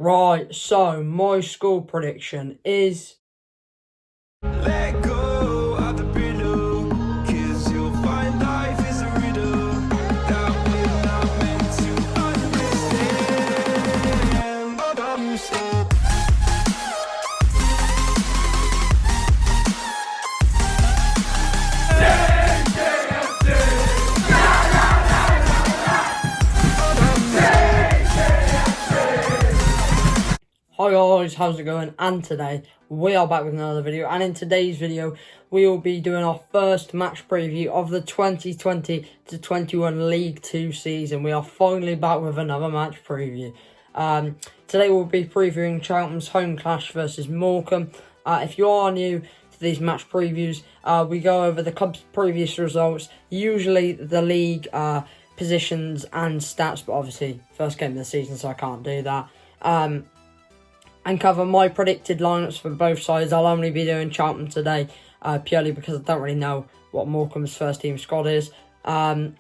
Right, so my score prediction is... Let go of the pillow, 'cause you'll find life is a riddle that we're not meant to understand. Hi guys, how's it going? And today we are back with another video, and in today's video we will be doing our first match preview of the 2020-21 League 2 season. We are finally back with another match preview. Today we'll be previewing Cheltenham's home clash versus Morecambe. If you are new to these match previews, we go over the club's previous results, usually the league positions and stats, but obviously first game of the season, so I can't do that. And cover my predicted lineups for both sides. I'll only be doing Cheltenham today, purely because I don't really know what Morecambe's first team squad is. And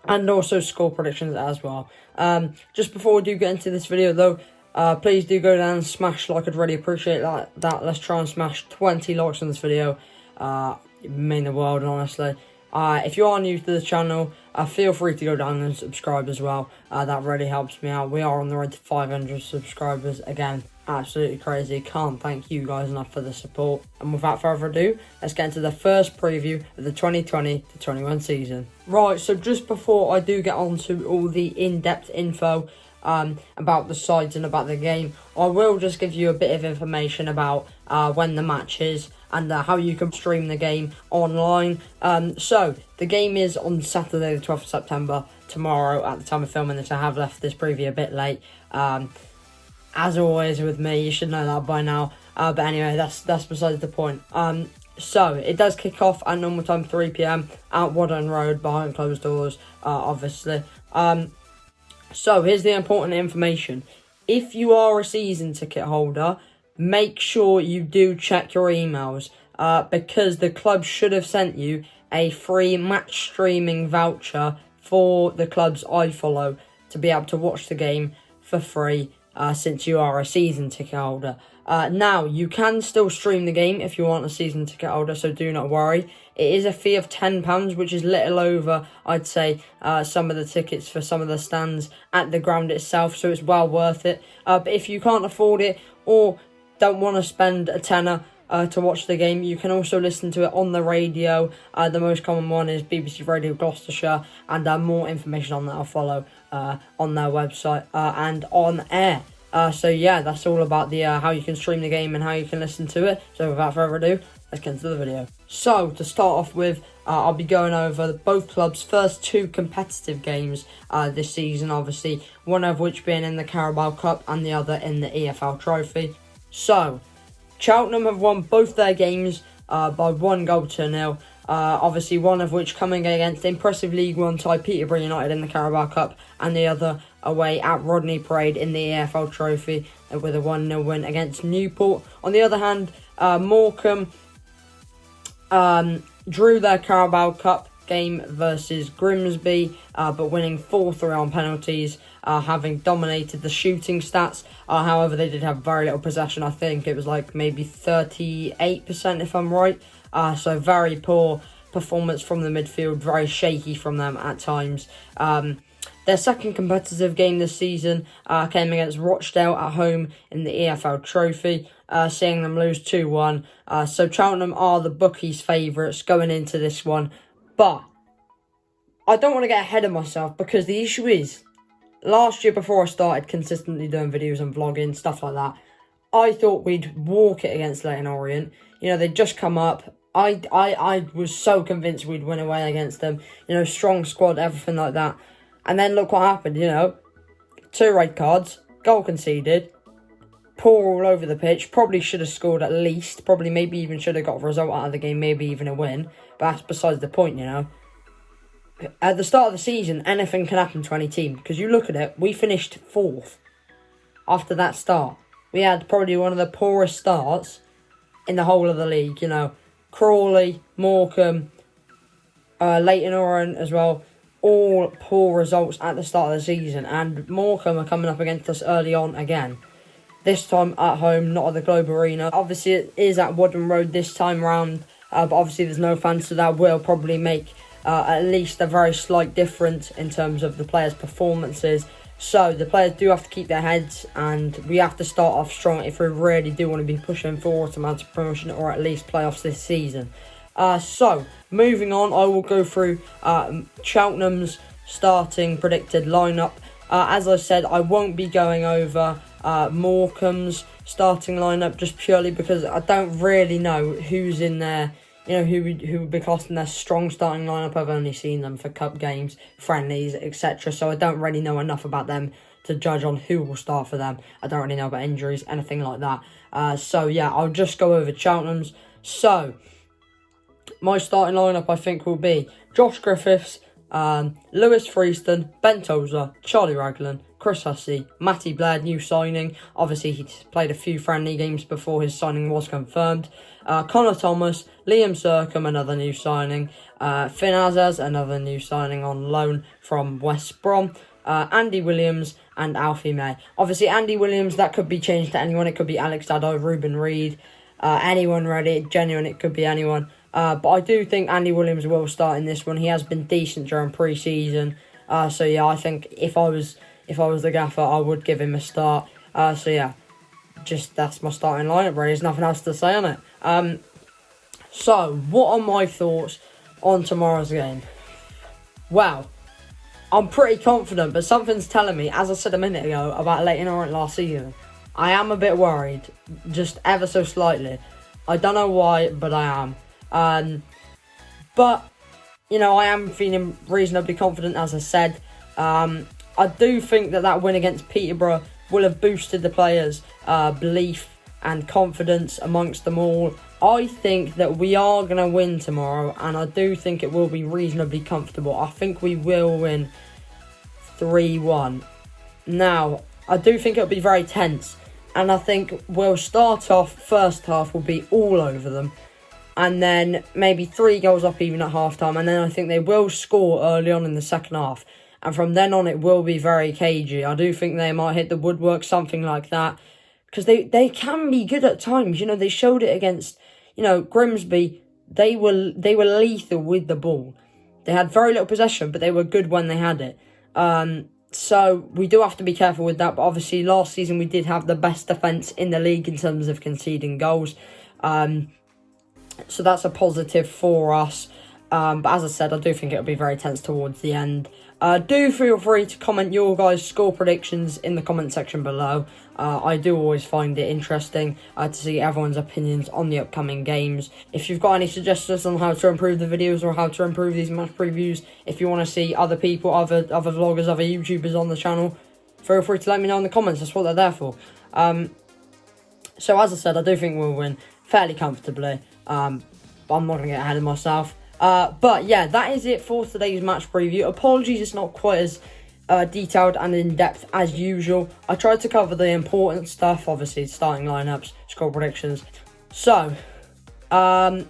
also score predictions as well. Just before we do get into this video though, please do go down and smash like. I'd really appreciate that. Let's try and smash 20 likes on this video. It would mean the world, honestly. If you are new to the channel, feel free to go down and subscribe as well. That really helps me out. We are on the road to 500 subscribers. Again, absolutely crazy. Can't thank you guys enough for the support. And without further ado, let's get into the first preview of the 2020-21 season. Right, so just before I do get on to all the in-depth info about the sides and about the game, I will just give you a bit of information about when the match is and how you can stream the game online. So the game is on Saturday the 12th of September, tomorrow at the time of filming this. I have left this preview a bit late. As always with me, you should know that by now. But anyway, that's besides the point. So it does kick off at normal time, 3 PM at Woodland Road, behind closed doors, obviously. So here's the important information. If you are a season ticket holder, make sure you do check your emails, because the club should have sent you a free match streaming voucher for the clubs I follow to be able to watch the game for free, since you are a season ticket holder. Now, you can still stream the game if you aren't a season ticket holder, so do not worry. It is a fee of £10, which is little over, I'd say, some of the tickets for some of the stands at the ground itself, so it's well worth it. But if you can't afford it or don't want to spend a tenner to watch the game, you can also listen to it on the radio. The most common one is BBC Radio Gloucestershire, and more information on that I'll follow on their website and on air. So yeah, that's all about the how you can stream the game and how you can listen to it. So without further ado, let's get into the video. So to start off with, I'll be going over both clubs' first two competitive games this season, obviously, one of which being in the Carabao Cup and the other in the EFL Trophy. So, Cheltenham have won both their games by 1-0. Obviously, one of which coming against impressive League One side Peterborough United in the Carabao Cup, and the other away at Rodney Parade in the EFL Trophy with a 1-0 win against Newport. On the other hand, Morecambe drew their Carabao Cup game versus Grimsby, but winning 4-3 on penalties, having dominated the shooting stats. However, they did have very little possession. I think it was like maybe 38% if I'm right. So very poor performance from the midfield, very shaky from them at times. Their second competitive game this season came against Rochdale at home in the EFL Trophy, seeing them lose 2-1. So Cheltenham are the bookies' favourites going into this one. But I don't want to get ahead of myself, because the issue is, last year before I started consistently doing videos and vlogging, stuff like that, I thought we'd walk it against Leyton Orient. You know, they'd just come up. I was so convinced we'd win away against them. You know, strong squad, everything like that. And then look what happened, you know. 2 red cards, goal conceded, poor all over the pitch. Probably should have scored at least. Probably maybe even should have got a result out of the game, maybe even a win. But that's besides the point, you know. At the start of the season, anything can happen to any team. Because you look at it, we finished 4th after that start. We had probably one of the poorest starts in the whole of the league, you know. Crawley, Morecambe, Leyton Orient as well. all poor results at the start of the season, and Morecambe are coming up against us early on again. This time at home, not at the Globe Arena. Obviously, it is at Woodland Road this time round, but obviously there's no fans, so that will probably make at least a very slight difference in terms of the players' performances. So the players do have to keep their heads, and we have to start off strong if we really do want to be pushing for automatic promotion or at least playoffs this season. So moving on, I will go through Cheltenham's starting predicted lineup. As I said, I won't be going over Morecambe's starting lineup just purely because I don't really know who's in there. You know, who would be costing their strong starting lineup. I've only seen them for cup games, friendlies, etc. So I don't really know enough about them to judge on who will start for them. I don't really know about injuries, anything like that. So yeah, I'll just go over Cheltenham's. So my starting lineup, I think, will be Josh Griffiths, Lewis Freeston, Ben Tozer, Charlie Raglan, Chris Hussey, Matty Blair, new signing. Obviously, he's played a few friendly games before his signing was confirmed. Connor Thomas, Liam Sercombe, another new signing. Finn Azaz, another new signing on loan from West Brom. Andy Williams and Alfie May. Obviously, Andy Williams, that could be changed to anyone. It could be Alex Daddo, Ruben Reid, anyone really. Genuine, it could be anyone. But I do think Andy Williams will start in this one. He has been decent during pre-season. So yeah, I think if I was the gaffer, I would give him a start. So yeah, that's my starting lineup, really. There's nothing else to say on it. So what are my thoughts on tomorrow's game? Well, I'm pretty confident, but something's telling me, as I said a minute ago about Leyton Orient last season, I am a bit worried, just ever so slightly. I don't know why, but I am. But, you know, I am feeling reasonably confident, as I said. I do think that win against Peterborough will have boosted the players' belief and confidence amongst them all. I think that we are going to win tomorrow, and I do think it will be reasonably comfortable. I think we will win 3-1. Now, I do think it'll be very tense, and I think we'll start off, first half will be all over them, and then maybe 3 goals up even at half-time, and then I think they will score early on in the second half. And from then on, it will be very cagey. I do think they might hit the woodwork, something like that. Because they can be good at times. You know, they showed it against, Grimsby. They were lethal with the ball. They had very little possession, but they were good when they had it. So we do have to be careful with that. But obviously, last season, we did have the best defence in the league in terms of conceding goals. So that's a positive for us. But as I said, I do think it'll be very tense towards the end. Do feel free to comment your guys' score predictions in the comment section below. I do always find it interesting to see everyone's opinions on the upcoming games. If you've got any suggestions on how to improve the videos or how to improve these match previews, if you want to see other people, other vloggers, other YouTubers on the channel, feel free to let me know in the comments. That's what they're there for. So as I said, I do think we'll win fairly comfortably. But I'm not going to get ahead of myself. But yeah, that is it for today's match preview. Apologies, it's not quite as detailed and in-depth as usual. I tried to cover the important stuff, obviously starting lineups, score predictions. So, as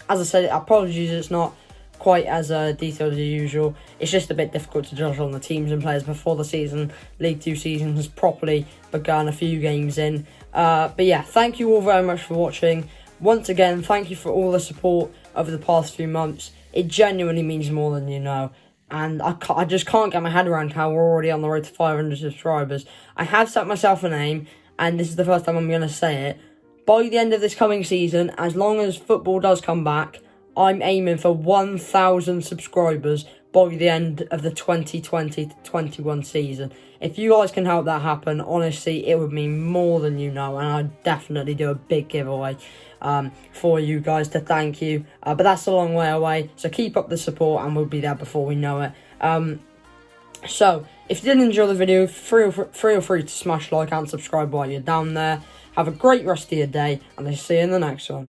I said, apologies, it's not quite as detailed as usual. It's just a bit difficult to judge on the teams and players before the season. League 2 season has properly begun, a few games in. But yeah, thank you all very much for watching. Once again, thank you for all the support over the past few months. It genuinely means more than you know. And I just can't get my head around how we're already on the road to 500 subscribers. I have set myself an aim, and this is the first time I'm going to say it. By the end of this coming season, as long as football does come back, I'm aiming for 1,000 subscribers by the end of the 2020-21 season. If you guys can help that happen, honestly, it would mean more than you know, and I'd definitely do a big giveaway for you guys to thank you. But that's a long way away, so keep up the support and we'll be there before we know it. So, if you did enjoy the video, feel free to smash like and subscribe while you're down there. Have a great rest of your day, and I'll see you in the next one.